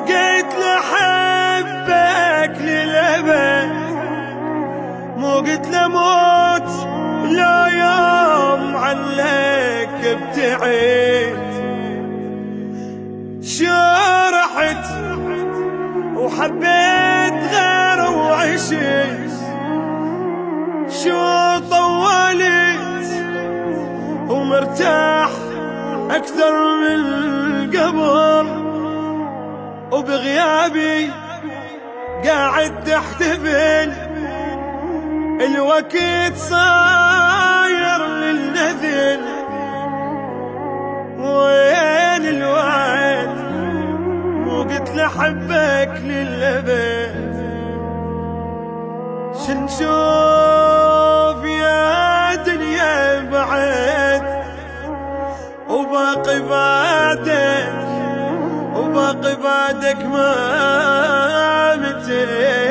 قلت له حبك للأبد، مو قلت له موت لا يوم عنك ابتعد. شرحت وحبيت غير وعشت، شو طولت ومرتاح أكثر من قبل، وبغيابي قاعد تحتفل. الوقت صاير للنذل، وين الوعد؟ مو قلت له حبك للأبد. شنشوف يا دنيا بعد، وباقي بعدك ما متيت.